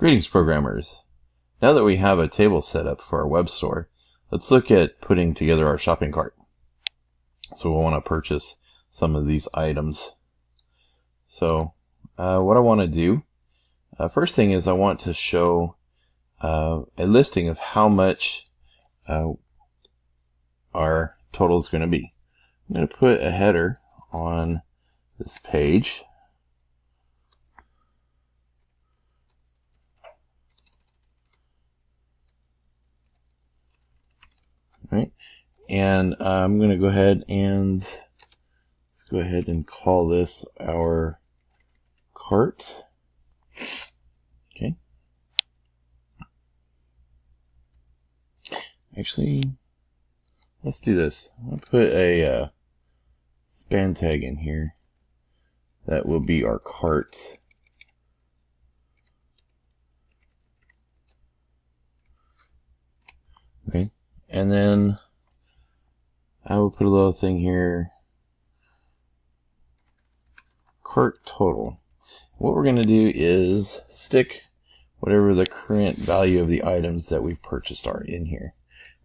Greetings, programmers. Now that we have a table set up for our web store, let's look at putting together our shopping cart. So we'll want to purchase some of these items. So what I want to do, first thing is I want to show a listing of how much our total is going to be. I'm going to put a header on this page. Right, and I'm going to go ahead and call this our cart. Okay. Actually, let's do this. I'll put a span tag in here. That will be our cart. Okay. And then I will put a little thing here, cart total. What we're going to do is stick whatever the current value of the items that we've purchased are in here.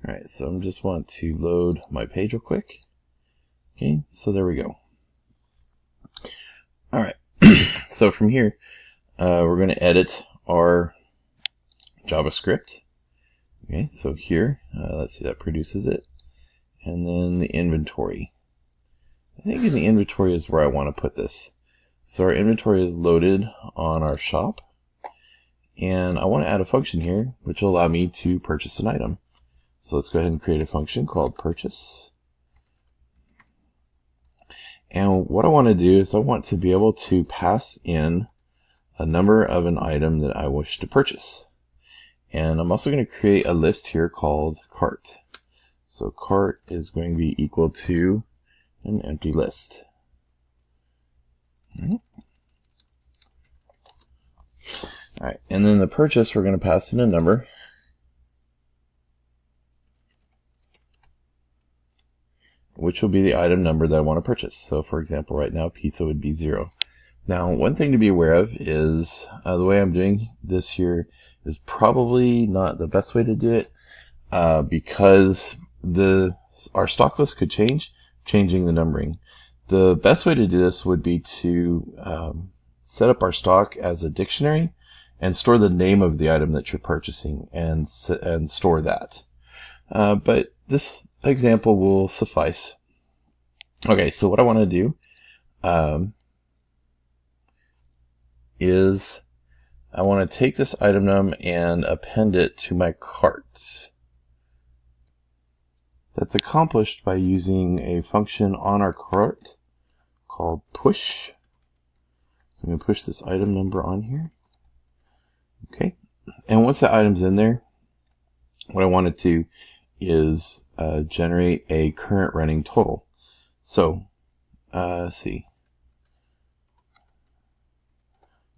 Alright, so I just want to load my page real quick. Okay, so there we go. Alright, so from here, we're going to edit our JavaScript. Okay, so here, let's see, that produces it. And then the inventory. I think in the inventory is where I want to put this. So our inventory is loaded on our shop. And I want to add a function here, which will allow me to purchase an item. So let's go ahead and create a function called purchase. And what I want to do is I want to be able to pass in a number of an item that I wish to purchase. And I'm also going to create a list here called cart. So cart is going to be equal to an empty list. All right, and then the purchase, we're going to pass in a number. Which will be the item number that I want to purchase. So for example, right now, pizza would be 0. Now, one thing to be aware of is the way I'm doing this here is probably not the best way to do it because our stock list could change, changing the numbering. The best way to do this would be to set up our stock as a dictionary and store the name of the item that you're purchasing and store that. But this example will suffice. Okay, so what I want to do is I want to take this item num and append it to my cart. That's accomplished by using a function on our cart called push. So I'm going to push this item number on here. Okay, and once the item's in there, what I want to do is generate a current running total. So, let's see.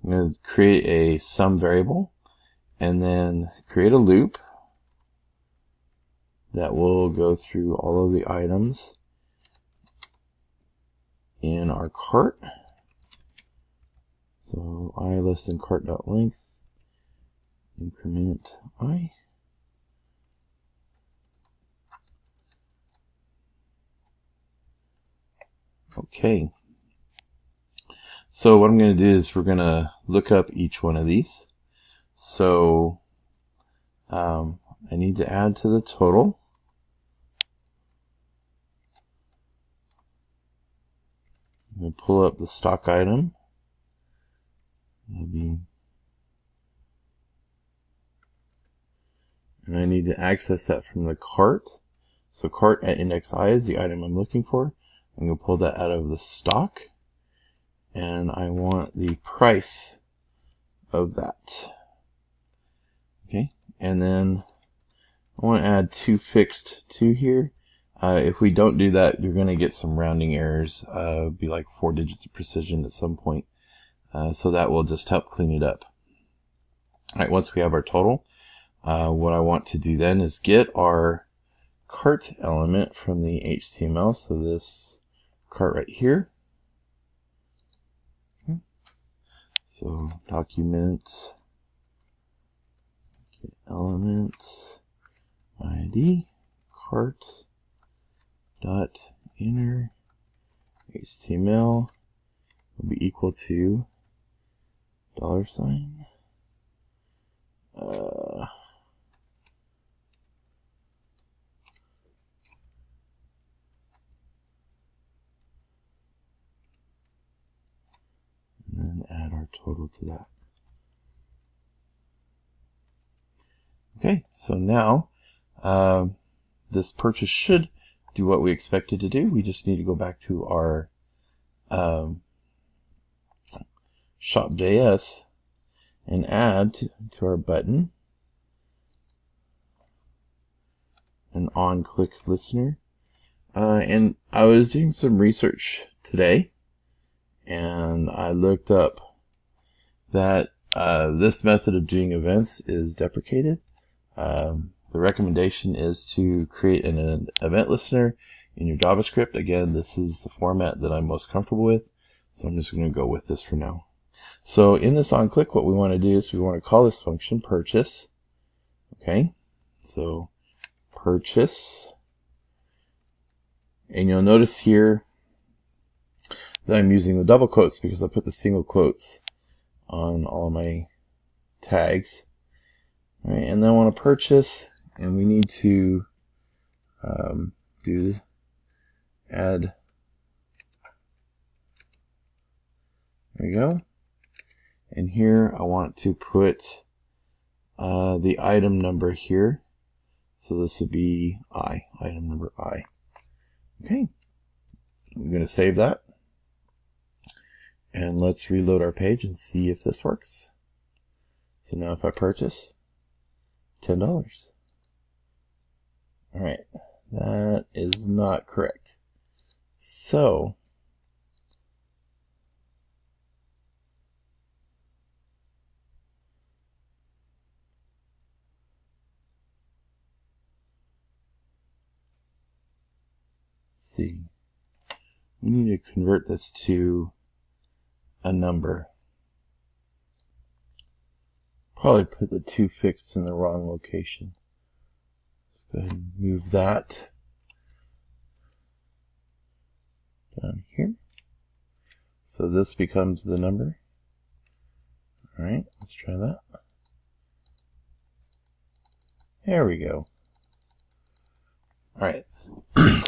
I'm going to create a sum variable and then create a loop that will go through all of the items in our cart. So I less than cart.length, increment I. Okay. So what I'm going to do is we're going to look up each one of these. So I need to add to the total. I'm going to pull up the stock item. And I need to access that from the cart. So cart at index I is the item I'm looking for. I'm going to pull that out of the stock. And I want the price of that. Okay, and then I want to add 2 fixed to here. If we don't do that, you're going to get some rounding errors. It'll be like 4 digits of precision at some point. So that will just help clean it up. All right, once we have our total, what I want to do then is get our cart element from the HTML. So this cart right here. So document element ID cart dot inner HTML will be equal to $. And then add our total to that. Okay, so now this purchase should do what we expected to do. We just need to go back to our shop.js and add to our button an on-click listener. And I was doing some research today, and I looked up that this method of doing events is deprecated. The recommendation is to create an event listener in your JavaScript. Again, this is the format that I'm most comfortable with, so I'm just going to go with this for now. So in this onClick, what we want to do is we want to call this function purchase. Okay, so purchase. And you'll notice here that I'm using the double quotes because I put the single quotes on all of my tags. All right, and then I want to purchase, and we need to do add. There we go. And here I want to put the item number here. So this would be item number I. Okay, I'm going to save that. And let's reload our page and see if this works. So now if I purchase, $10. All right, that is not correct. So see, we need to convert this to a number. Probably put the 2 fixed in the wrong location. Let's go ahead and move that down here. So this becomes the number. All right, let's try that. There we go. All right.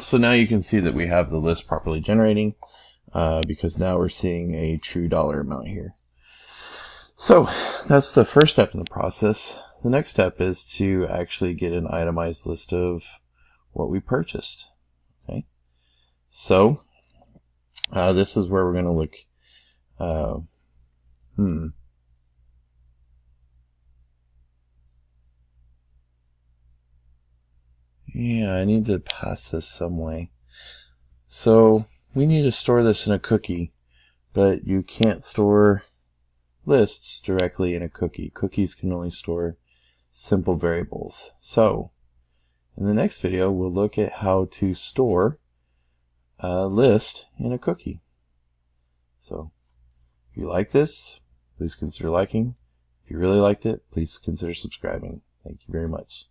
So now you can see that we have the list properly generating because now we're seeing a true dollar amount here. So that's the first step in the process. The next step is to actually get an itemized list of what we purchased. Okay. So this is where we're going to look. Yeah, I need to pass this some way. So we need to store this in a cookie, but you can't store lists directly in a cookie. Cookies can only store simple variables. So in the next video, we'll look at how to store a list in a cookie. So if you like this, please consider liking. If you really liked it, please consider subscribing. Thank you very much.